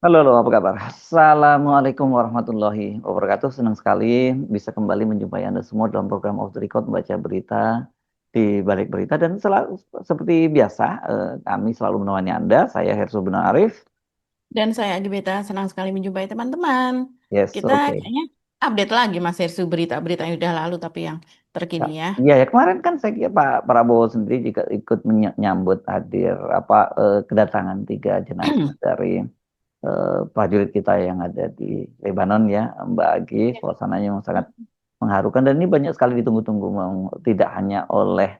Halo, halo, apa kabar? Assalamualaikum warahmatullahi wabarakatuh. Senang sekali bisa kembali menjumpai Anda semua dalam program Off the Record membaca berita di balik berita dan selalu seperti biasa kami selalu menemani Anda. Saya Herso Benar Arif. Dan saya Agibeta senang sekali menjumpai teman-teman. Yes, Kita oke. kayaknya update lagi Mas Hersu berita-berita yang udah lalu tapi yang Ya, terkini ya. iya ya kemarin kan saya kira Pak Prabowo sendiri juga ikut menyambut hadir kedatangan tiga jenazah dari prajurit kita yang ada di Lebanon ya, Mbak Agi. Suasananya memang sangat mengharukan dan ini banyak sekali ditunggu-tunggu tidak hanya oleh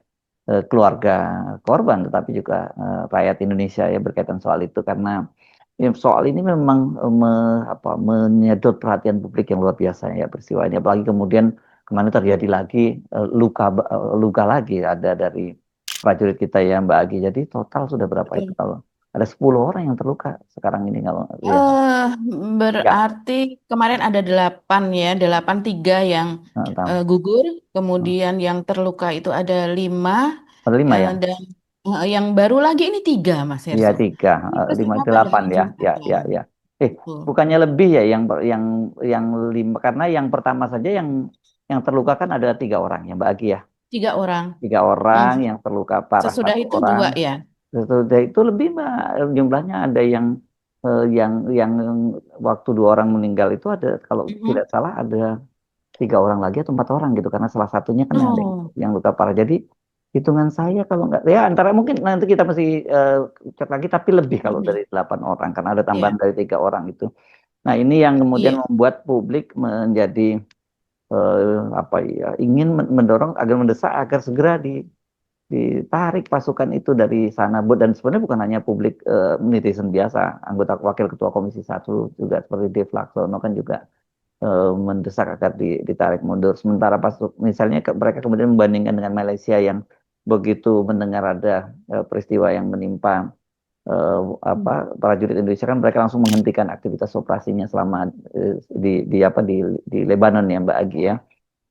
keluarga korban tetapi juga rakyat Indonesia ya berkaitan soal itu karena ya, soal ini memang menyedot perhatian publik yang luar biasa ya peristiwa ini apalagi kemudian kemarin terjadi lagi luka lagi ada dari prajurit kita ya Mbak Agi. Jadi total sudah berapa itu Betul. kalau ada 10 orang yang terluka sekarang ini kalau ya Eh, ya berarti kemarin ada 8 ya, 8 tiga yang tahu. gugur, kemudian yang terluka itu ada 5 Ada lima ya. dan yang baru lagi ini 3 Mas Iya Hersu. tiga, Ini lima peristiwa pada delapan hari ya, Jumat ya, ya, lalu. ya. Betul. Bukannya lebih ya yang lima karena yang pertama saja yang terluka kan ada 3 orang ya Mbak Agi ya. 3 orang. 3 orang Mhm. yang terluka parah Sesudah satu itu orang. 2 ya. Sesudah itu lebih Mbak, jumlahnya ada yang waktu 2 orang meninggal itu ada kalau tidak Mhm. salah ada 3 orang lagi atau 4 orang gitu karena salah satunya kan yang ada Oh, yang luka parah. Jadi hitungan saya kalau nggak ya antara mungkin nanti kita masih cek lagi tapi lebih kalau dari mhm. 8 orang karena ada tambahan Iya. dari 3 orang itu. Nah ini yang kemudian Iya, membuat publik menjadi ingin mendorong agar mendesak agar segera ditarik pasukan itu dari sana. Dan sebenarnya bukan hanya publik netizen biasa, anggota wakil ketua Komisi 1 juga seperti Dev Laksono kan juga mendesak agar ditarik mundur. Sementara misalnya mereka kemudian membandingkan dengan Malaysia yang begitu mendengar ada peristiwa yang menimpa eh, prajurit Indonesia kan mereka langsung menghentikan aktivitas operasinya selama di Lebanon ya Mbak Agi ya.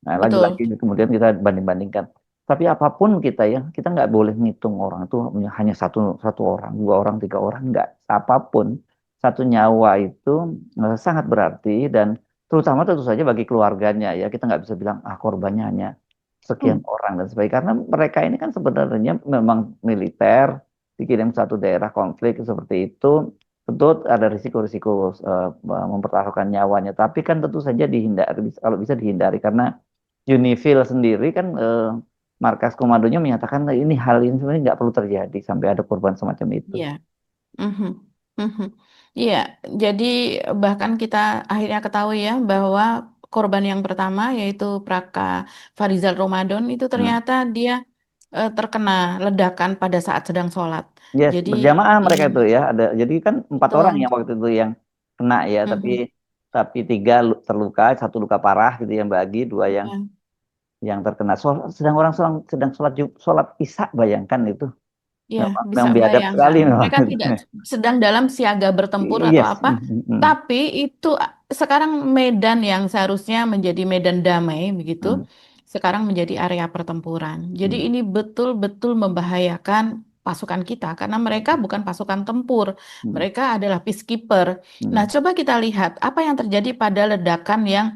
Nah lagi-lagi betul. kemudian kita banding-bandingkan. Tapi apapun kita ya, kita nggak boleh ngitung orang itu hanya satu satu orang, 2 orang, 3 orang, nggak. Apapun satu nyawa itu sangat berarti dan terutama tentu saja bagi keluarganya ya kita nggak bisa bilang korbannya hanya sekian Hmm. orang dan sebagainya karena mereka ini kan sebenarnya memang militer dikirim satu daerah konflik seperti itu tentu ada risiko-risiko mempertaruhkan nyawanya tapi kan tentu saja dihindari kalau bisa dihindari karena Unifil sendiri kan markas komandonya menyatakan ini hal ini sebenarnya nggak perlu terjadi sampai ada korban semacam itu. Iya. Mhm. Mhm. Iya, jadi bahkan kita akhirnya ketahui ya bahwa korban yang pertama yaitu Praka Farizal Ramadan itu Hmm. ternyata dia terkena ledakan pada saat sedang sholat. Yes, Jadi berjamaah mereka ini itu ya. Jadi kan 4 orang betul. yang waktu itu yang kena ya, tapi Mhm. tapi tiga terluka, satu luka parah gitu yang bagi, dua Iya. yang terkena. Sedang orang sedang sholat isya, bayangkan itu. Ya, bisa Memang biadab sekali bayangkan. memang. Mereka tidak sedang dalam siaga bertempur atau Yes. apa, tapi itu sekarang medan yang seharusnya menjadi medan damai begitu, Hmm. sekarang menjadi area pertempuran. Jadi Hmm. ini betul-betul membahayakan pasukan kita karena mereka bukan pasukan tempur, Hmm. mereka adalah peacekeeper. Nah, Hmm. coba kita lihat apa yang terjadi pada ledakan yang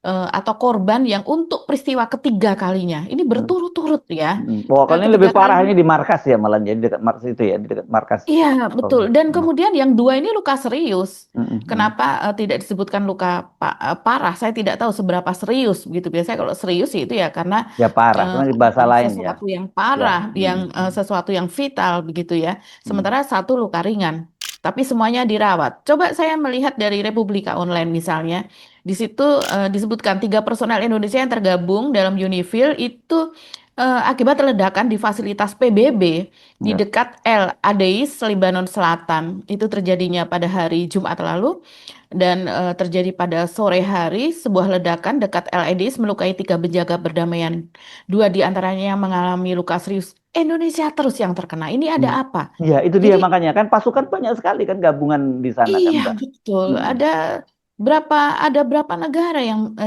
atau korban yang untuk peristiwa ketiga kalinya. Ini Hmm. berturut-turut ya. Pokoknya ini Ketiga lebih parah kalinya. ini di markas ya malah jadi dekat markas itu ya, di dekat markas. Iya, Oh, betul. Dan hmm. kemudian yang 2 ini luka serius. Hmm. Hmm. Kenapa tidak disebutkan luka parah? Saya tidak tahu seberapa serius gitu. Biasanya kalau serius itu ya karena Ya parah, eh, cuma di bahasa lain ya. sesuatu yang Ya. parah, yang Hmm. Hmm. sesuatu yang vital begitu ya. Hmm. Sementara satu luka ringan. Tapi semuanya dirawat. Coba saya melihat dari Republika Online misalnya. Di situ disebutkan 3 personel Indonesia yang tergabung dalam Unifil itu akibat ledakan di fasilitas PBB di Ya. dekat El Adeis, Lebanon Selatan. Itu terjadinya pada hari Jumat lalu dan terjadi pada sore hari sebuah ledakan dekat El Adeis melukai 3 penjaga perdamaian. 2 di antaranya yang mengalami luka serius. Indonesia terus yang terkena. Ini ada Hmm. apa? Ya, itu dia Jadi makanya kan pasukan banyak sekali kan gabungan di sana kan, iya Mbak. betul. Hmm. Berapa ada berapa negara yang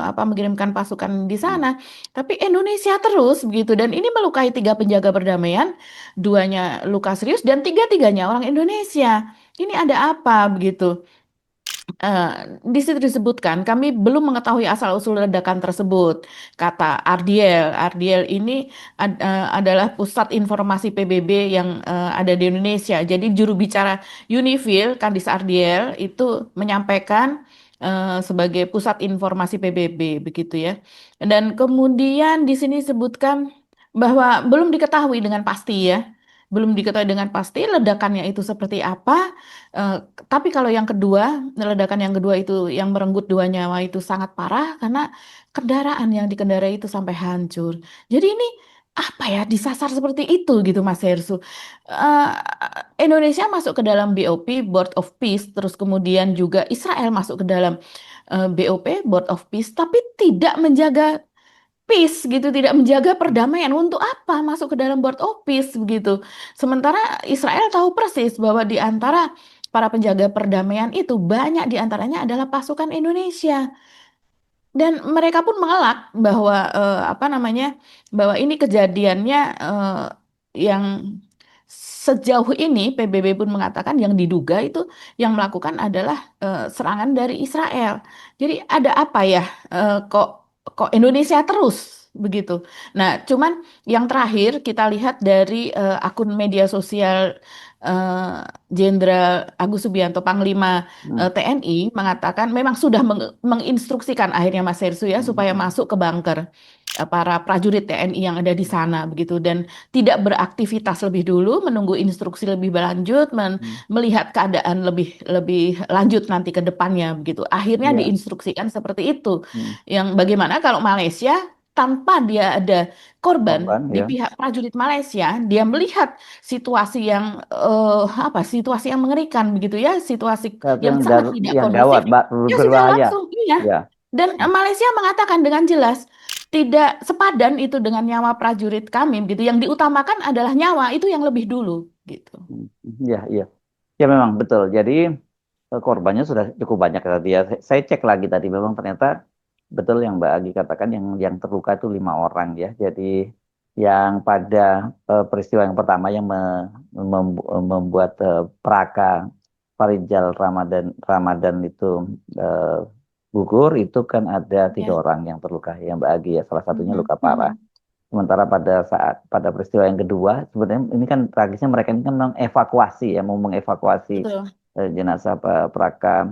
apa mengirimkan pasukan di Hmm. sana, tapi Indonesia terus begitu dan ini melukai 3 penjaga perdamaian, 2-nya luka serius dan 3-tiganya orang Indonesia. ini ada apa begitu. Eh, di situ disebutkan, kami belum mengetahui asal-usul ledakan tersebut, kata Ardiel. Ardiel ini adalah pusat informasi PBB yang ada di Indonesia. Jadi juru bicara Unifil, Kandis Ardiel, itu menyampaikan sebagai pusat informasi PBB, begitu ya. Dan kemudian di sini disebutkan bahwa belum diketahui dengan pasti ya. Belum diketahui dengan pasti ledakannya itu seperti apa. Eh, tapi kalau yang kedua, ledakan yang kedua itu yang merenggut 2 nyawa itu sangat parah karena kendaraan yang dikendarai itu sampai hancur. Jadi ini apa ya disasar seperti itu gitu Mas Hersu. Eh, Indonesia masuk ke dalam BOP Board of Peace, terus kemudian juga Israel masuk ke dalam BOP Board of Peace, tapi tidak menjaga peace gitu, tidak menjaga perdamaian. Untuk apa masuk ke dalam board of peace begitu? Sementara Israel tahu persis bahwa di antara para penjaga perdamaian itu banyak di antaranya adalah pasukan Indonesia. Dan mereka pun mengelak bahwa apa namanya, bahwa ini kejadiannya yang sejauh ini PBB pun mengatakan yang diduga itu yang melakukan adalah serangan dari Israel. Jadi ada apa ya, kok Indonesia terus begitu. Nah, cuman yang terakhir kita lihat dari akun media sosial eh, Jenderal Agus Subianto Panglima Hmm. TNI mengatakan memang sudah menginstruksikan akhirnya Mas Hersu ya supaya Hmm. masuk ke bunker para prajurit TNI yang ada di sana begitu, dan tidak beraktivitas lebih dulu, menunggu instruksi lebih berlanjut, Hmm. melihat keadaan lebih lebih lanjut nanti ke depannya begitu. Akhirnya Ya. diinstruksikan seperti itu. Hmm. Yang bagaimana kalau Malaysia tanpa dia ada korban Korban di ya. pihak prajurit Malaysia, dia melihat situasi yang apa situasi yang mengerikan begitu ya, situasi Satu yang sangat tidak yang kondusif, gawat, dia sudah berbahaya. langsung iya. Ya. Dan Malaysia mengatakan dengan jelas tidak sepadan itu dengan nyawa prajurit kami gitu. Yang diutamakan adalah nyawa itu yang lebih dulu gitu. Hmm. Ya, iya. Ya memang betul. Jadi korbannya sudah cukup banyak tadi ya. Saya cek lagi tadi memang ternyata betul yang Mbak Agi katakan yang terluka itu 5 orang ya. Jadi yang pada peristiwa yang pertama yang membuat Praka Farijal Ramadan itu eh, gugur itu kan ada 3 orang yang terluka ya Mbak Agi ya. Salah satunya Mhm, luka parah. mhm. Sementara pada peristiwa yang kedua, sebenarnya ini kan tragisnya mereka ini kan mengevakuasi ya, mau mengevakuasi Betul. jenazah Praka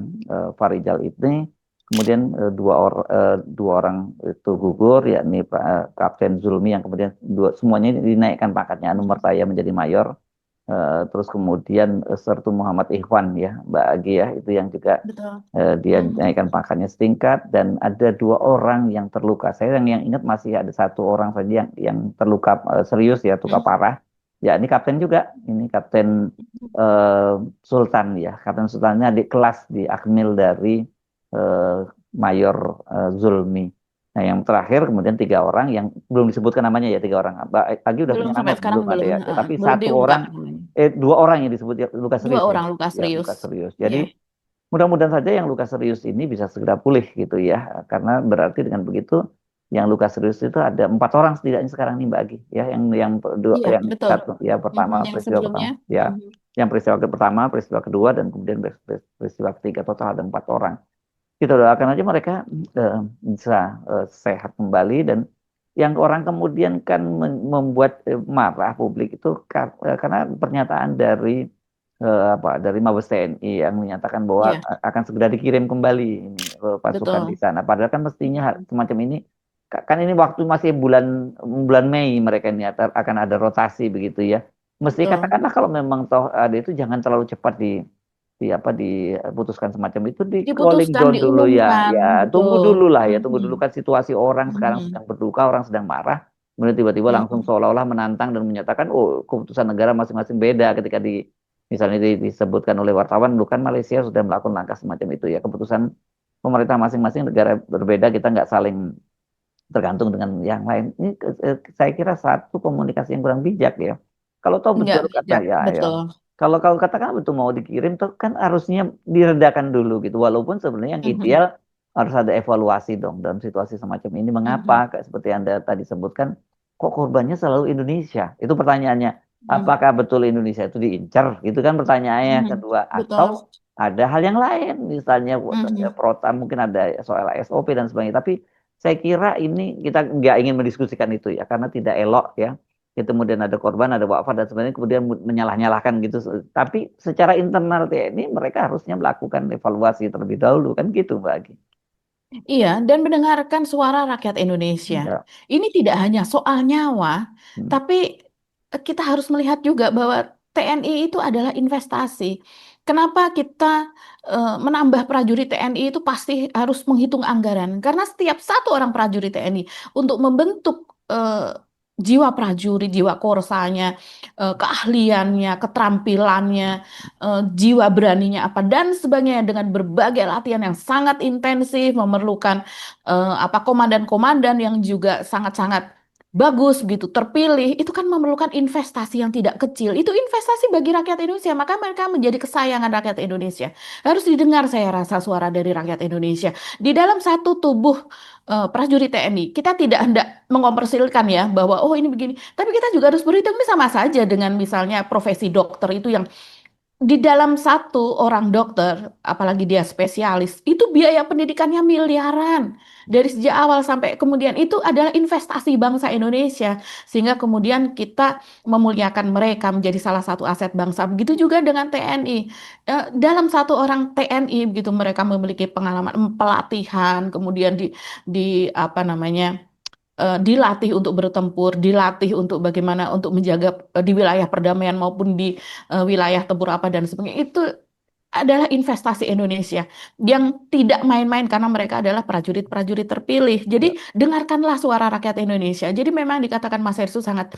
Farijal ini. Kemudian dua orang itu gugur, yakni Kapten Zulmi yang kemudian semuanya dinaikkan pangkatnya, nomor Mhm. saya menjadi mayor. Terus kemudian Sertu Muhammad Ikhwan ya, Mbak Agi ya, itu yang juga Betul. dia Mhm. naikkan pangkatnya setingkat dan ada 2 orang yang terluka. Saya yang ingat masih ada 1 orang saja yang terluka serius ya, luka Mhm. parah. Ya ini kapten juga, ini Kapten eh, Sultan ya, Kapten Sultannya di kelas di Akmil dari eh, Mayor Zulmi. Nah yang terakhir kemudian 3 orang yang belum disebutkan namanya ya 3 orang. Mbak Agi udah Belum punya nama sampai sekarang belum ada belum ya. Tapi belum satu diungkap orang namanya. 2 orang yang disebut ya, luka Dua serius ya. orang luka Ya serius. luka serius. Iya. Jadi mudah-mudahan saja yang luka serius ini bisa segera pulih gitu ya, karena berarti dengan begitu yang luka serius itu ada 4 orang setidaknya sekarang nih Mbak Agi, ya Iya, yang betul. satu ya Mhm. pertama Yang peristiwa sebelumnya. pertama ya, Mhm. yang peristiwa pertama, peristiwa kedua dan kemudian peristiwa ketiga total ada 4 orang. Kita doakan aja mereka eh, bisa sehat kembali dan yang orang kemudian kan membuat marah publik itu karena pernyataan dari dari Mabes TNI yang menyatakan bahwa Iya, akan segera dikirim kembali ini pasukan di betul. sana. Padahal kan mestinya Mhm. semacam ini kan ini waktu masih bulan bulan Mei mereka ini akan ada rotasi begitu ya. Mesti Betul. katakanlah kalau memang toh ada itu jangan terlalu cepat diputuskan semacam itu di cooling Diputuskan, down dulu ya diumumkan, tunggu betul. dulu lah ya tunggu Mhm. dulu kan situasi orang sekarang Mhm. sedang berduka orang sedang marah kemudian tiba-tiba langsung Mhm. seolah-olah menantang dan menyatakan oh keputusan negara masing-masing beda ketika misalnya disebutkan oleh wartawan bukan Malaysia sudah melakukan langkah semacam itu ya keputusan pemerintah masing-masing negara berbeda kita nggak saling tergantung dengan yang lain ini saya kira satu komunikasi yang kurang bijak ya kalau tahu Nggak betul kata bijak, ya betul. kalau kalau katakan betul mau dikirim tuh kan harusnya diredakan dulu gitu. Walaupun sebenarnya yang Mhm. ideal harus ada evaluasi dong dalam situasi semacam ini. Mengapa? Mhm. Kayak seperti Anda tadi sebutkan, kok korbannya selalu Indonesia? Itu pertanyaannya. Hmm. apakah betul Indonesia itu diincar? Gitu kan pertanyaannya. Hmm. Kedua, Betul. atau ada hal yang lain, misalnya Hmm. protam mungkin ada soal SOP dan sebagainya. Tapi saya kira ini kita nggak ingin mendiskusikan itu ya, karena tidak elok ya. Itu kemudian ada korban, ada wafat dan sebagainya, kemudian menyalah-nyalahkan gitu. Tapi secara internal TNI mereka harusnya melakukan evaluasi terlebih dahulu kan gitu Mbak Agi. Iya, dan mendengarkan suara rakyat Indonesia. Ya. Ini tidak hanya soal nyawa, Hmm. tapi kita harus melihat juga bahwa TNI itu adalah investasi. Kenapa kita menambah prajurit TNI itu pasti harus menghitung anggaran? Karena setiap satu orang prajurit TNI untuk membentuk jiwa prajurit, jiwa korsanya, keahliannya, keterampilannya, jiwa beraninya apa dan sebagainya dengan berbagai latihan yang sangat intensif memerlukan apa komandan-komandan yang juga sangat-sangat bagus begitu terpilih itu kan memerlukan investasi yang tidak kecil itu investasi bagi rakyat Indonesia maka mereka menjadi kesayangan rakyat Indonesia harus didengar saya rasa suara dari rakyat Indonesia di dalam satu tubuh prajurit TNI kita tidak hendak mengompersilkan ya bahwa oh ini begini tapi kita juga harus berhitung ini sama saja dengan misalnya profesi dokter itu yang di dalam satu orang dokter, apalagi dia spesialis, itu biaya pendidikannya miliaran. Dari sejak awal sampai kemudian itu adalah investasi bangsa Indonesia. Sehingga kemudian kita memuliakan mereka menjadi salah satu aset bangsa. Begitu juga dengan TNI. Dalam satu orang TNI, begitu mereka memiliki pengalaman pelatihan, kemudian di apa namanya dilatih untuk bertempur, dilatih untuk bagaimana untuk menjaga di wilayah perdamaian maupun di wilayah tempur apa dan sebagainya. Itu adalah investasi Indonesia yang tidak main-main karena mereka adalah prajurit-prajurit terpilih. Jadi Ya. dengarkanlah suara rakyat Indonesia. Jadi memang dikatakan Mas Hersu sangat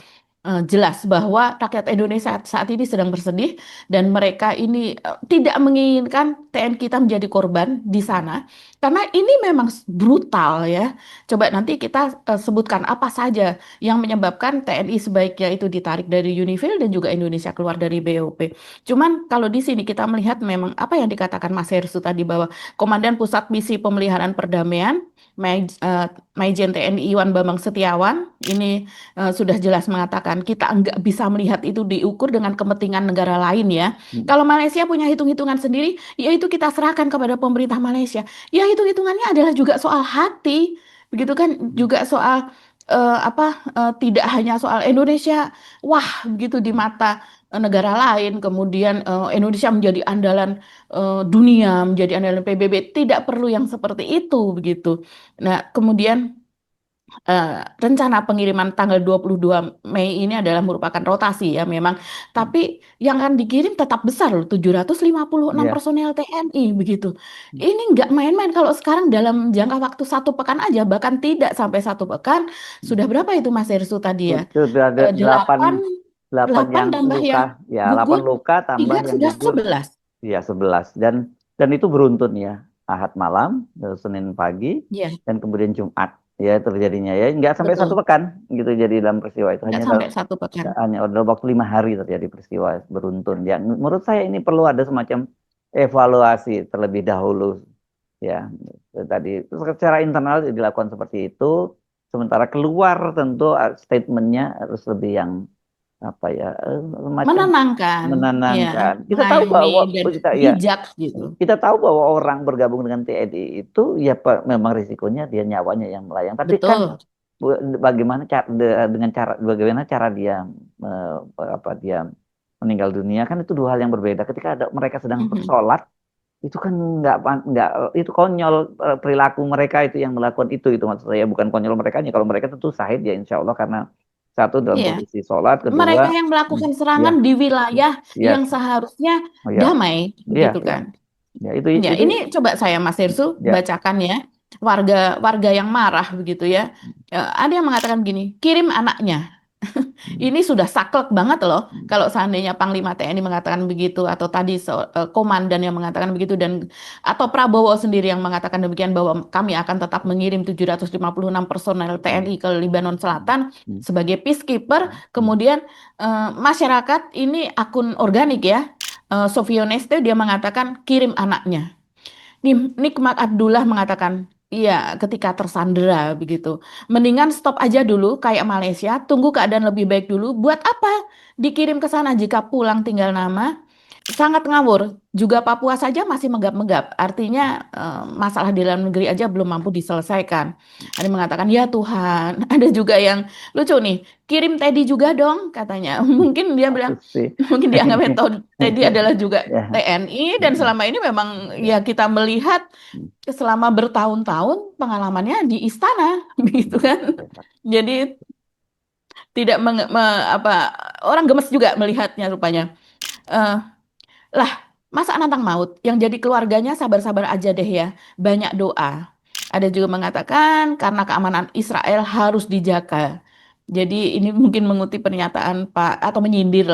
jelas bahwa rakyat Indonesia saat ini sedang bersedih dan mereka ini tidak menginginkan TNI kita menjadi korban di sana karena ini memang brutal ya. Coba nanti kita sebutkan apa saja yang menyebabkan TNI sebaiknya itu ditarik dari UNIFIL dan juga Indonesia keluar dari BOP. Cuman kalau di sini kita melihat memang apa yang dikatakan Mas Hersu tadi bahwa Komandan Pusat Misi Pemeliharaan Perdamaian Maijen TNI Iwan Bambang Setiawan ini sudah jelas mengatakan kita nggak bisa melihat itu diukur dengan kepentingan negara lain ya. Hmm. Kalau Malaysia punya hitung-hitungan sendiri, yaitu kita serahkan kepada pemerintah Malaysia. Ya hitung-hitungannya adalah juga soal hati, begitu kan? Juga soal tidak hanya soal Indonesia, wah begitu di mata negara lain, kemudian Indonesia menjadi andalan dunia, menjadi andalan PBB, tidak perlu yang seperti itu begitu. Nah, kemudian rencana pengiriman tanggal 22 Mei ini adalah merupakan rotasi ya memang. Tapi yang akan dikirim tetap besar loh, 756 Ya. personel TNI begitu. Ini nggak main-main kalau sekarang dalam jangka waktu satu pekan aja, bahkan tidak sampai satu pekan. Sudah berapa itu Mas Hersu tadi ya? Sudah ada delapan, Delapan, delapan delapan yang tambah luka, yang ya 8 gugur, luka tambah tiga yang sudah gugur, 11. ya 11. Dan itu beruntun ya, Ahad malam, Senin pagi, Ya, dan kemudian Jumat ya terjadinya ya, nggak sampai satu betul. pekan gitu jadi dalam peristiwa itu Nggak hanya sampai satu pekan. dalam waktu 5 hari terjadi peristiwa beruntun. Ya, menurut saya ini perlu ada semacam evaluasi terlebih dahulu ya. Tadi secara internal dilakukan seperti itu, sementara keluar tentu statementnya harus lebih yang apa ya, semacam Menenangkan, ya, menenangkan. Kita tahu mengayomi bahwa dan kita ya bijak gitu. kita tahu bahwa orang bergabung dengan TNI itu ya memang risikonya dia nyawanya yang melayang. Tapi kan Betul. bagaimana cara dengan cara bagaimana cara dia apa dia meninggal dunia kan itu dua hal yang berbeda. Ketika ada mereka sedang Mhm. bersolat itu kan nggak itu konyol, perilaku mereka itu yang melakukan itu maksud saya bukan konyol mereka kalau mereka tentu sahid ya insya Allah karena satu dalam Iya, posisi sholat, kedua mereka yang melakukan ya serangan di wilayah ya yang seharusnya ya damai, ya begitu ya kan? ya Ya, ini coba saya Mas Irsu ya. bacakan ya. Warga-warga yang marah begitu ya. Ada yang mengatakan gini, kirim anaknya. Ini sudah saklek banget loh. Kalau seandainya Panglima TNI mengatakan begitu, atau tadi komandan yang mengatakan begitu, dan atau Prabowo sendiri yang mengatakan demikian bahwa kami akan tetap mengirim 756 personel TNI ke Libanon Selatan sebagai peacekeeper. Kemudian masyarakat ini akun organik ya. Sofioneste dia mengatakan kirim anaknya. Nikmat Abdullah mengatakan iya, ketika tersandera begitu. Mendingan stop aja dulu kayak Malaysia, tunggu keadaan lebih baik dulu. Buat apa dikirim ke sana jika pulang tinggal nama? Sangat ngawur. Juga Papua saja masih menggap-menggap. Artinya masalah di dalam negeri aja belum mampu diselesaikan. Ada yang mengatakan, ya Tuhan. Ada juga yang lucu nih, kirim Teddy juga dong katanya. Mungkin dia bilang, Bagus sih. mungkin dianggapnya Teddy adalah juga Ya. TNI dan selama ini memang ya kita melihat selama bertahun-tahun pengalamannya di istana begitu kan. Jadi tidak orang gemes juga melihatnya rupanya. Eh, Lah, masa nantang maut? Yang jadi keluarganya sabar-sabar aja deh ya. Banyak doa. Ada juga mengatakan karena keamanan Israel harus dijaga. Jadi ini mungkin mengutip pernyataan Pak atau menyindir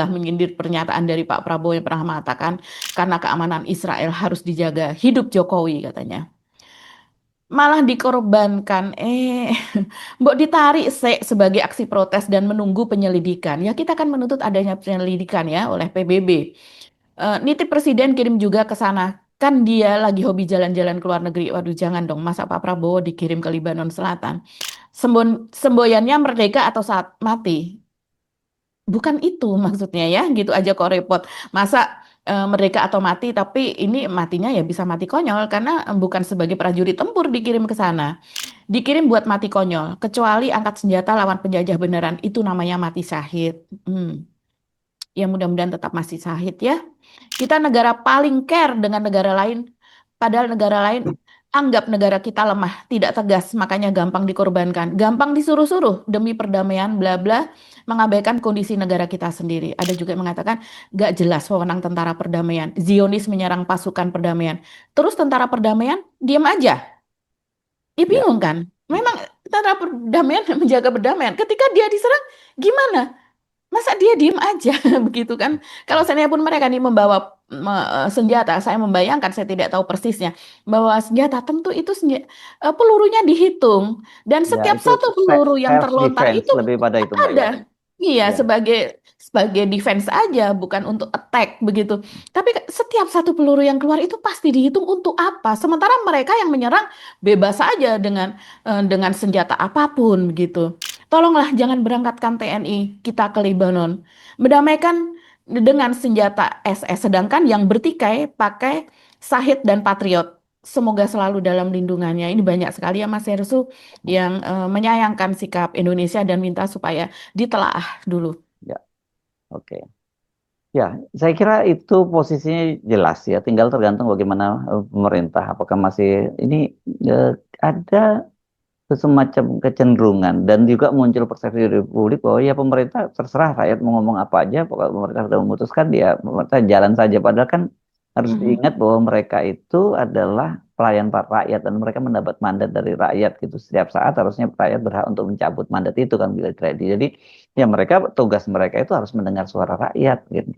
pernyataan dari Pak Prabowo yang pernah mengatakan karena keamanan Israel harus dijaga. Hidup Jokowi katanya. Malah dikorbankan. Mbok ditarik sebagai aksi protes dan menunggu penyelidikan. Ya kita kan menuntut adanya penyelidikan ya oleh PBB. Nitip presiden kirim juga ke sana. Kan dia lagi hobi jalan-jalan ke luar negeri. Waduh, jangan dong. Masa Pak Prabowo dikirim ke Libanon Selatan? Semboyannya merdeka atau saat mati? Bukan itu maksudnya ya. Gitu aja kok repot. Masa merdeka atau mati, tapi ini matinya ya bisa mati konyol. Karena bukan sebagai prajurit tempur dikirim ke sana. Dikirim buat mati konyol. Kecuali angkat senjata lawan penjajah beneran. Itu namanya mati syahid. Ya mudah-mudahan tetap masih syahid ya. Kita negara paling care dengan negara lain, padahal negara lain anggap negara kita lemah, tidak tegas, makanya gampang dikorbankan, gampang disuruh-suruh demi perdamaian, bla bla, mengabaikan kondisi negara kita sendiri. Ada juga yang mengatakan gak jelas wewenang tentara perdamaian, Zionis menyerang pasukan perdamaian, terus tentara perdamaian diam aja. Ya Ya. bingung kan? Memang tentara perdamaian menjaga perdamaian. Ketika dia diserang, gimana? Masa dia diem aja begitu kan? Kalau seandainya pun mereka nih membawa senjata, saya membayangkan, saya tidak tahu persisnya, membawa senjata, tentu itu pelurunya dihitung dan Ya, setiap itu satu peluru yang self terlontar defense itu lebih pada itu Mbak ya. ada. Iya, Ya. sebagai defense aja, bukan untuk attack begitu. Tapi setiap satu peluru yang keluar itu pasti dihitung untuk apa. Sementara mereka yang menyerang bebas saja dengan senjata apapun begitu. Tolonglah jangan berangkatkan TNI kita ke Lebanon. Mendamaikan dengan senjata SS, sedangkan yang bertikai pakai Sahid dan Patriot. Semoga selalu dalam lindungannya. Ini banyak sekali ya Mas Hersu yang menyayangkan sikap Indonesia dan minta supaya ditelaah dulu. Ya, oke. Ya, saya kira itu posisinya jelas ya. Tinggal tergantung bagaimana pemerintah. Apakah masih ini eh, ada semacam kecenderungan dan juga muncul persepsi dari publik bahwa ya pemerintah terserah rakyat mau ngomong apa aja, pokoknya pemerintah sudah memutuskan dia pemerintah jalan saja. Padahal kan harus Mhm. diingat bahwa mereka itu adalah pelayan rakyat dan mereka mendapat mandat dari rakyat gitu. Setiap saat harusnya rakyat berhak untuk mencabut mandat itu kan bila terjadi. Jadi ya mereka tugas mereka itu harus mendengar suara rakyat gitu.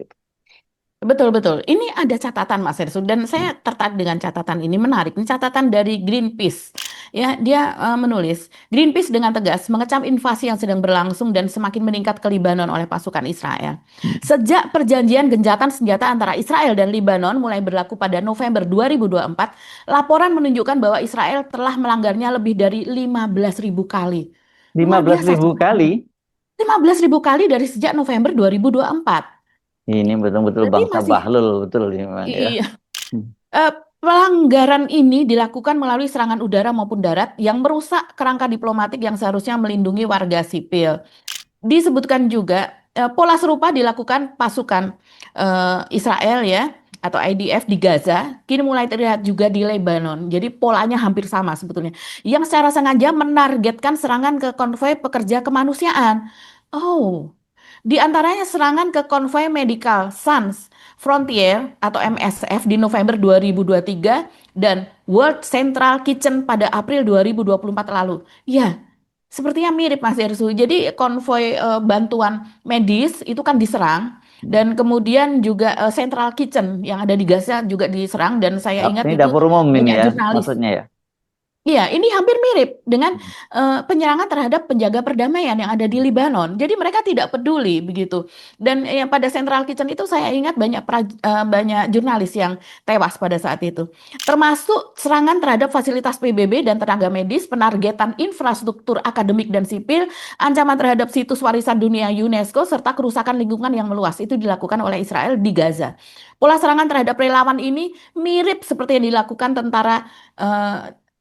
Betul, betul. Ini ada catatan Mas Hersu dan saya tertarik dengan catatan ini menarik. Ini catatan dari Greenpeace. Ya, dia menulis, Greenpeace dengan tegas mengecam invasi yang sedang berlangsung dan semakin meningkat ke Libanon oleh pasukan Israel. Sejak perjanjian gencatan senjata antara Israel dan Libanon mulai berlaku pada November 2024, laporan menunjukkan bahwa Israel telah melanggarnya lebih dari 15.000 kali. lima Luar belas biasa. ribu kali 15.000 kali dari sejak November 2024. ini betul-betul Berarti bangsa masih bahlul betul ini memang ya. iya. Eh, Pelanggaran ini dilakukan melalui serangan udara maupun darat yang merusak kerangka diplomatik yang seharusnya melindungi warga sipil. Disebutkan juga pola serupa dilakukan pasukan Israel ya atau IDF di Gaza, kini mulai terlihat juga di Lebanon. Jadi polanya hampir sama sebetulnya. Yang secara sengaja menargetkan serangan ke konvoi pekerja kemanusiaan. Oh, di antaranya serangan ke konvoi Medical Sans Frontier atau MSF di November 2023 dan World Central Kitchen pada April 2024 lalu. Ya, sepertinya mirip Mas Ersu. Jadi konvoi bantuan medis itu kan diserang dan kemudian juga Central Kitchen yang ada di Gaza juga diserang dan saya ingat Ini itu dapur umum ini banyak ya jurnalis. maksudnya ya. Iya, ini hampir mirip dengan penyerangan terhadap penjaga perdamaian yang ada di Libanon. Jadi mereka tidak peduli begitu. Dan yang pada Central Kitchen itu saya ingat banyak jurnalis yang tewas pada saat itu. Termasuk serangan terhadap fasilitas PBB dan tenaga medis, penargetan infrastruktur akademik dan sipil, ancaman terhadap situs warisan dunia UNESCO, serta kerusakan lingkungan yang meluas. Itu dilakukan oleh Israel di Gaza. Pola serangan terhadap relawan ini mirip seperti yang dilakukan tentara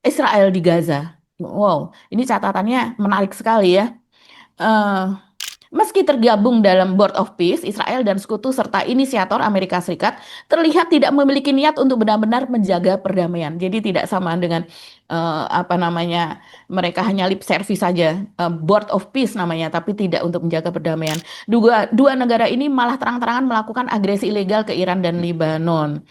Israel di Gaza. Wow, ini catatannya menarik sekali ya. Eh, Meski tergabung dalam Board of Peace, Israel dan sekutu serta inisiator Amerika Serikat terlihat tidak memiliki niat untuk benar-benar menjaga perdamaian. Jadi tidak sama dengan apa namanya, mereka hanya lip service saja, Board of Peace namanya, tapi tidak untuk menjaga perdamaian. Dua negara ini malah terang-terangan melakukan agresi ilegal ke Iran dan Lebanon.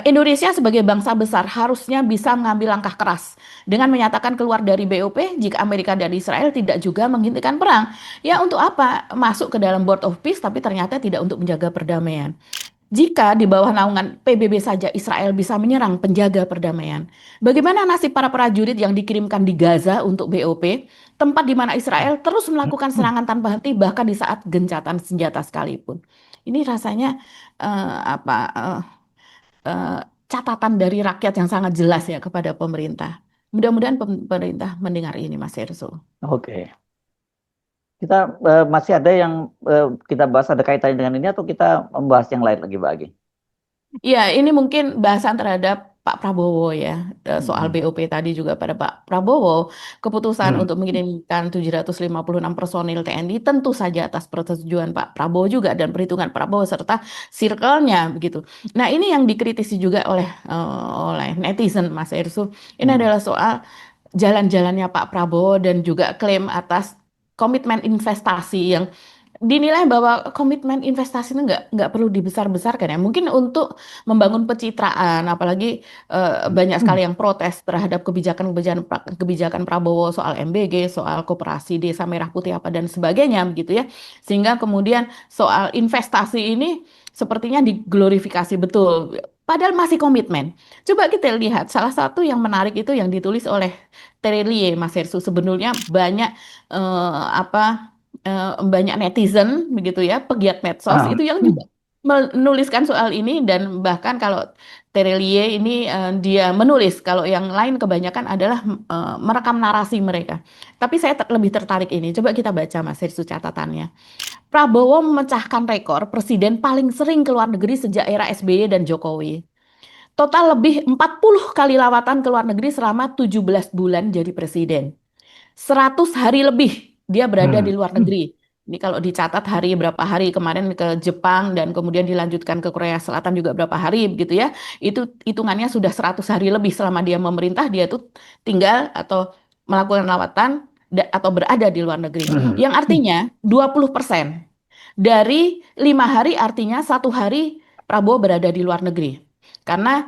Indonesia sebagai bangsa besar harusnya bisa mengambil langkah keras dengan menyatakan keluar dari BOP jika Amerika dan Israel tidak juga menghentikan perang. Ya untuk apa masuk ke dalam Board of Peace tapi ternyata tidak untuk menjaga perdamaian. Jika di bawah naungan PBB saja Israel bisa menyerang penjaga perdamaian, bagaimana nasib para prajurit yang dikirimkan di Gaza untuk BOP, tempat di mana Israel terus melakukan serangan tanpa henti bahkan di saat gencatan senjata sekalipun. Ini rasanya apa eh, catatan dari rakyat yang sangat jelas ya kepada pemerintah. Mudah-mudahan pemerintah mendengar ini, Mas Erso. Oke. Kita masih ada yang kita bahas ada kaitannya dengan ini atau kita membahas yang lain lagi, Mbak Agi? Ya, ini mungkin bahasan terhadap Pak Prabowo ya, soal Hmm. BOP tadi juga pada Pak Prabowo, keputusan Hmm. untuk mengirimkan 756 personil TNI tentu saja atas persetujuan Pak Prabowo juga dan perhitungan Prabowo serta circle-nya begitu. Nah, ini yang dikritisi juga oleh netizen, Mas Ersu. Ini Hmm. adalah soal jalan-jalannya Pak Prabowo dan juga klaim atas komitmen investasi yang dinilai bahwa komitmen investasi itu nggak perlu dibesar-besarkan ya. Mungkin untuk membangun pencitraan, apalagi banyak sekali yang protes terhadap kebijakan-kebijakan kebijakan Prabowo soal MBG, soal koperasi Desa Merah Putih apa dan sebagainya begitu ya. Sehingga kemudian soal investasi ini sepertinya diglorifikasi betul. Padahal masih komitmen. Coba kita lihat salah satu yang menarik itu yang ditulis oleh Terelie Mas Hersu. Sebenarnya banyak banyak netizen begitu ya, pegiat medsos Ah. itu yang juga menuliskan soal ini dan bahkan kalau Terelie ini dia menulis, kalau yang lain kebanyakan adalah merekam narasi mereka. Tapi saya lebih tertarik ini. Coba kita baca Mas Hersu catatannya. Prabowo memecahkan rekor presiden paling sering ke luar negeri sejak era SBY dan Jokowi. Total lebih 40 kali lawatan ke luar negeri selama 17 bulan jadi presiden. 100 hari lebih dia berada di Hmm. luar negeri. Ini kalau dicatat hari berapa hari kemarin ke Jepang dan kemudian dilanjutkan ke Korea Selatan juga berapa hari begitu ya. Itu hitungannya sudah 100 hari lebih selama dia memerintah, dia tuh tinggal atau melakukan lawatan atau berada di luar negeri. Hmm. Yang artinya 20% dari 5 hari, artinya 1 hari Prabowo berada di luar negeri. Karena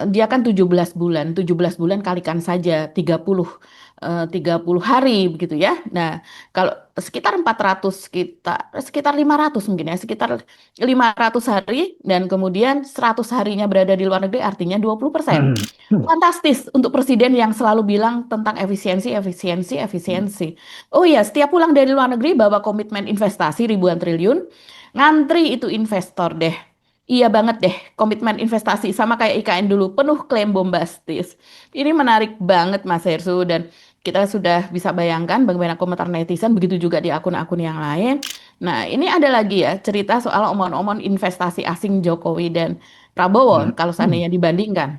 dia kan 17 bulan, 17 bulan kalikan saja 30 hari begitu ya. Nah, kalau sekitar 400, sekitar 500 mungkin ya, sekitar 500 hari dan kemudian 100 harinya berada di luar negeri artinya 20%. Hmm. Fantastis untuk presiden yang selalu bilang tentang efisiensi, efisiensi, efisiensi. Oh iya, setiap pulang dari luar negeri bawa komitmen investasi ribuan triliun, ngantri itu investor deh. Iya banget deh, komitmen investasi sama kayak IKN dulu, penuh klaim bombastis. Ini menarik banget Mas Hersu dan kita sudah bisa bayangkan bagaimana komentar netizen, begitu juga di akun-akun yang lain. Nah, ini ada lagi ya cerita soal omon-omon investasi asing Jokowi dan Prabowo kalau Hmm. seandainya dibandingkan.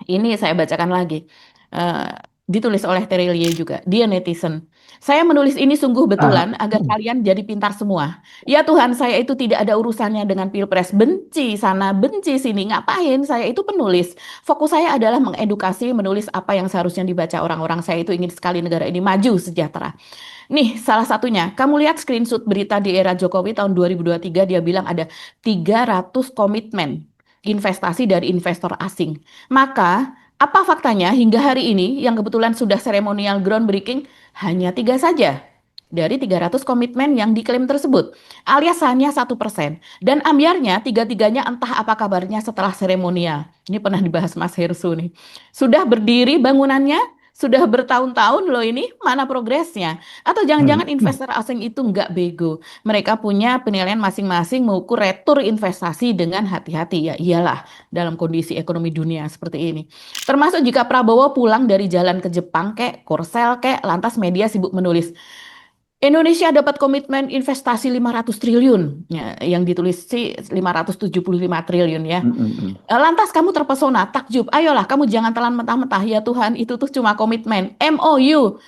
Ini saya bacakan lagi. Eh, Ditulis oleh Terelie juga. Dia netizen. Saya menulis ini sungguh Ah. betulan agar kalian jadi pintar semua. Ya Tuhan, saya itu tidak ada urusannya dengan pilpres. Benci sana, benci sini. Ngapain? Saya itu penulis. Fokus saya adalah mengedukasi, menulis apa yang seharusnya dibaca orang-orang. Saya itu ingin sekali negara ini maju sejahtera. Nih, salah satunya. Kamu lihat screenshot berita di era Jokowi tahun 2023, dia bilang ada 300 komitmen investasi dari investor asing. Maka, apa faktanya hingga hari ini yang kebetulan sudah seremonial groundbreaking hanya 3 saja. dari 300 komitmen yang diklaim tersebut, alias hanya 1%. Dan ambiarnya, tiga-tiganya entah apa kabarnya setelah seremonial. Ini pernah dibahas Mas Hersu nih. Sudah berdiri bangunannya, sudah bertahun-tahun loh ini, mana progresnya? Atau jangan-jangan investor asing itu nggak bego. Mereka punya penilaian masing-masing mengukur retur investasi dengan hati-hati. Ya iyalah, dalam kondisi ekonomi dunia seperti ini. Termasuk jika Prabowo pulang dari jalan ke Jepang, kayak Korsel, kayak lantas media sibuk menulis. Indonesia dapat komitmen investasi 500 triliun, ya, yang ditulis sih 575 triliun ya. Lantas kamu terpesona, takjub, ayolah kamu jangan telan mentah-mentah ya Tuhan, itu tuh cuma komitmen, MOU,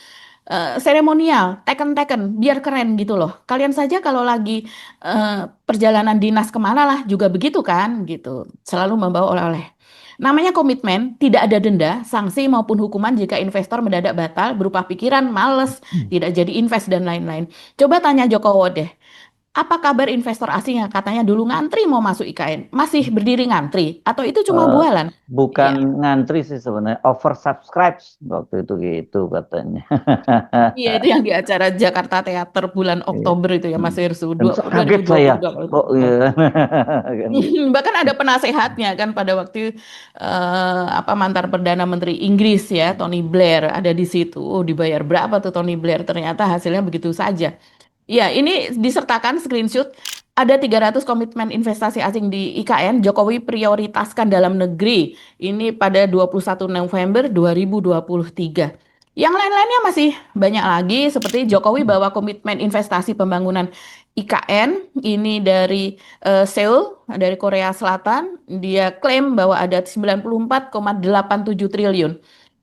seremonial, teken-teken, biar keren gitu loh. Kalian saja kalau lagi perjalanan dinas kemana lah juga begitu kan, gitu. Selalu membawa oleh-oleh. Namanya komitmen, tidak ada denda, sanksi maupun hukuman jika investor mendadak batal berupa pikiran, males, tidak jadi invest dan lain-lain. Coba tanya Jokowi deh, apa kabar investor asing yang katanya dulu ngantri mau masuk IKN? Masih berdiri ngantri? Atau itu cuma Eh, bualan? bukan Ya, ngantri sih sebenarnya, oversubscribe waktu itu gitu katanya. iya itu yang di acara Jakarta Theater bulan Iya. Oktober itu ya Hmm. Mas Hirsu, Dan dua ribu kaget dua saya puluh dua kalau kok tidak ya. salah. Kan gitu. Bahkan ada penasehatnya kan pada waktu apa mantan Perdana Menteri Inggris ya Tony Blair ada di situ. Oh dibayar berapa tuh Tony Blair? Ternyata hasilnya begitu saja. Ya, ini disertakan screenshot ada 300 komitmen investasi asing di IKN, Jokowi prioritaskan dalam negeri. Ini pada 21 November 2023. Yang lain-lainnya masih banyak lagi seperti Jokowi bawa komitmen investasi pembangunan IKN ini dari Seoul, dari Korea Selatan. Dia klaim bahwa ada 94,87 triliun.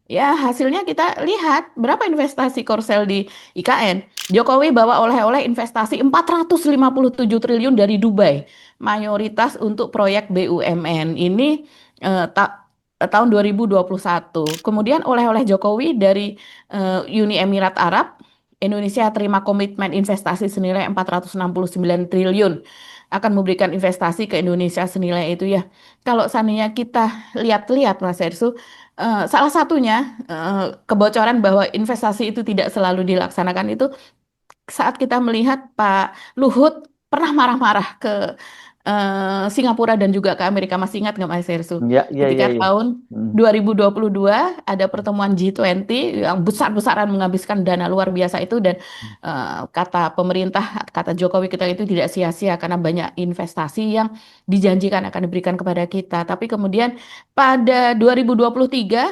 Ya, hasilnya kita lihat berapa investasi Korsel di IKN. Jokowi bawa oleh-oleh investasi 457 triliun dari Dubai, mayoritas untuk proyek BUMN. Ini tahun 2021. Kemudian oleh-oleh Jokowi dari Uni Emirat Arab, Indonesia terima komitmen investasi senilai 469 triliun akan memberikan investasi ke Indonesia senilai itu ya. Kalau seandainya kita lihat-lihat Mas Ersu, salah satunya kebocoran bahwa investasi itu tidak selalu dilaksanakan itu saat kita melihat Pak Luhut pernah marah-marah ke Singapura dan juga ke Amerika. Masih ingat nggak Mas Hersu? Ya, ya, ya, Ketika ya. tahun Hmm. 2022 ada pertemuan G20 yang besar-besaran menghabiskan dana luar biasa itu dan kata pemerintah, kata Jokowi kita itu tidak sia-sia karena banyak investasi yang dijanjikan akan diberikan kepada kita. Tapi kemudian pada 2023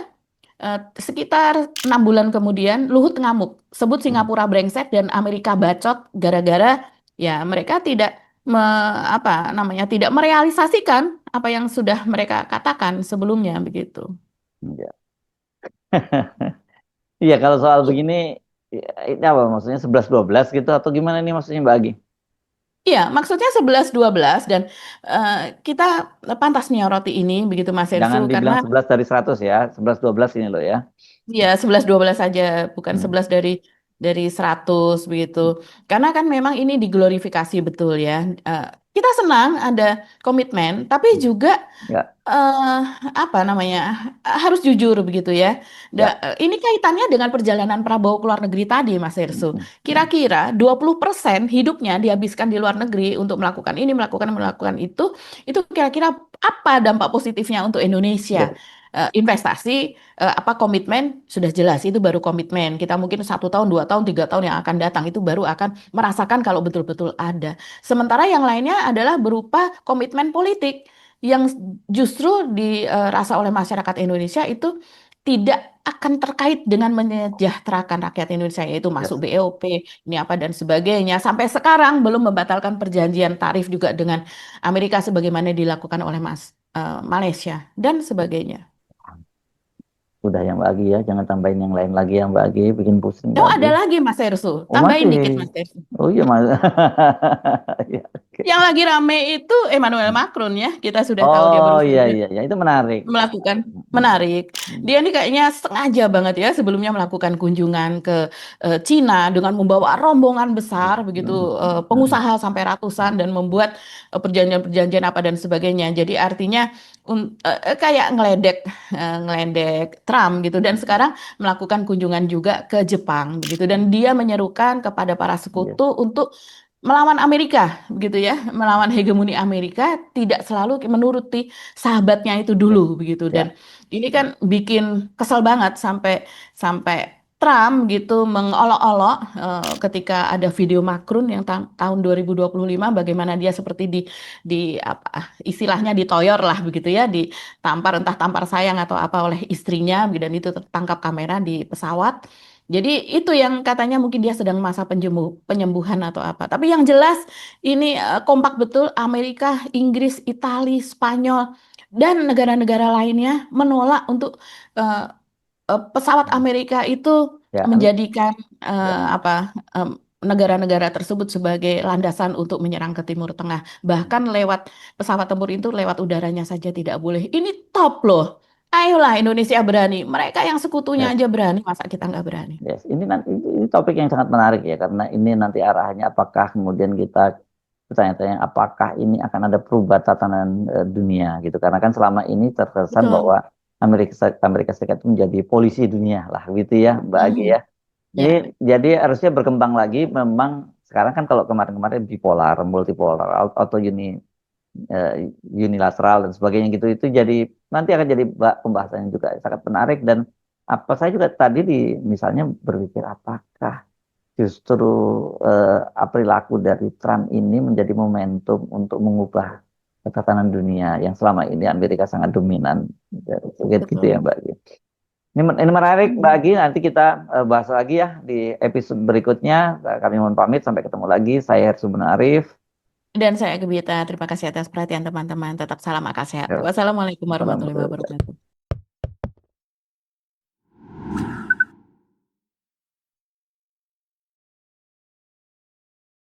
sekitar 6 bulan kemudian, Luhut ngamuk, sebut Singapura brengsek dan Amerika bacot gara-gara ya mereka tidak apa namanya tidak merealisasikan apa yang sudah mereka katakan sebelumnya begitu. Ya. Iya, kalau soal begini, ya, ini apa maksudnya 11-12 gitu atau gimana nih maksudnya Mbak Agi? Iya, maksudnya 11-12 dan kita pantas menyoroti ini begitu Mas Hersu Jangan karena dibilang 11 dari 100 ya, 11-12 ini loh ya. ya 11-12 saja, bukan Hmm. 11 dari 100 begitu. Karena kan memang ini diglorifikasi betul ya. Eh, kita senang ada komitmen, tapi juga Ya, eh apa namanya harus jujur begitu ya. ya. Ini kaitannya dengan perjalanan Prabowo ke luar negeri tadi, Mas Hersu. Hmm, hmm. Kira-kira 20% hidupnya dihabiskan di luar negeri untuk melakukan ini, melakukan itu kira-kira apa dampak positifnya untuk Indonesia? Ya, Investasi, apa komitmen sudah jelas itu baru komitmen. Kita mungkin 1 tahun, 2 tahun, 3 tahun yang akan datang itu baru akan merasakan kalau betul-betul ada. Sementara yang lainnya adalah berupa komitmen politik yang justru dirasa oleh masyarakat Indonesia itu tidak akan terkait dengan menyejahterakan rakyat Indonesia yaitu ya. masuk BOP ini apa dan sebagainya sampai sekarang belum membatalkan perjanjian tarif juga dengan Amerika sebagaimana dilakukan oleh Malaysia dan sebagainya. Udah yang Mbak Agi ya, jangan tambahin yang lain lagi yang Mbak Agi, bikin pusing Mbak Oh Agi. ada lagi Mas Ersu, Oh tambahin masih. dikit Mas Ersu. Oh iya Mas. Ya, oke. Yang lagi rame itu Emmanuel Macron ya, kita sudah tahu dia Oh baru iya saja iya iya itu menarik. melakukan Hmm, menarik. hmm, Dia ini kayaknya sengaja banget ya sebelumnya melakukan kunjungan ke Cina dengan membawa rombongan besar begitu pengusaha sampai ratusan dan membuat perjanjian-perjanjian apa dan sebagainya. Jadi artinya kayak ngeledek ngeledek Trump gitu, dan sekarang melakukan kunjungan juga ke Jepang begitu, dan dia menyerukan kepada para Iya, sekutu untuk melawan Amerika gitu ya, melawan hegemoni Amerika, tidak selalu menuruti sahabatnya itu iya, dulu begitu. iya, Dan ini kan bikin kesel banget sampai sampai Trump gitu mengolok-olok ketika ada video Macron yang tahun 2025, bagaimana dia seperti di apa istilahnya ditoyor lah begitu ya, ditampar, entah tampar sayang atau apa oleh istrinya, dan itu tertangkap kamera di pesawat. Jadi itu yang katanya mungkin dia sedang masa penyembuhan atau apa. Tapi yang jelas ini kompak betul, Amerika, Inggris, Italia, Spanyol, dan negara-negara lainnya menolak untuk eh, pesawat Amerika itu ya, menjadikan ya, negara-negara tersebut sebagai landasan untuk menyerang ke Timur Tengah. Bahkan lewat pesawat tempur itu, lewat udaranya saja tidak boleh. Ini top loh. Ayolah Indonesia berani. Mereka yang sekutunya yes, aja berani, masa kita nggak berani? yes. Ini nanti ini topik yang sangat menarik ya, karena ini nanti arahnya apakah kemudian kita bertanya-tanya apakah ini akan ada perubahan tatanan dunia gitu. Karena kan selama ini terkesan Betul. bahwa Amerika Serikat itu menjadi polisi dunia lah gitu ya, Mbak Agi Mhm. ya. Ini Ya, jadi harusnya berkembang lagi. Memang sekarang kan kalau kemarin-kemarin bipolar, multipolar, atau eh, unilateral dan sebagainya gitu, itu jadi nanti akan jadi pembahasan yang juga sangat menarik. Dan apa saya juga tadi misalnya berpikir apakah justru perilaku dari Trump ini menjadi momentum untuk mengubah tatanan dunia yang selama ini Amerika sangat dominan gitu ya betul. Mbak. Ini menarik Mhm. bagi nanti kita bahas lagi ya di episode berikutnya. Kami mohon pamit, sampai ketemu lagi. Saya Hersubun Arif. Dan saya Gebita, terima kasih atas perhatian teman-teman. Tetap salam akal sehat. Ya, Wassalamualaikum warahmatullahi salam. wabarakatuh.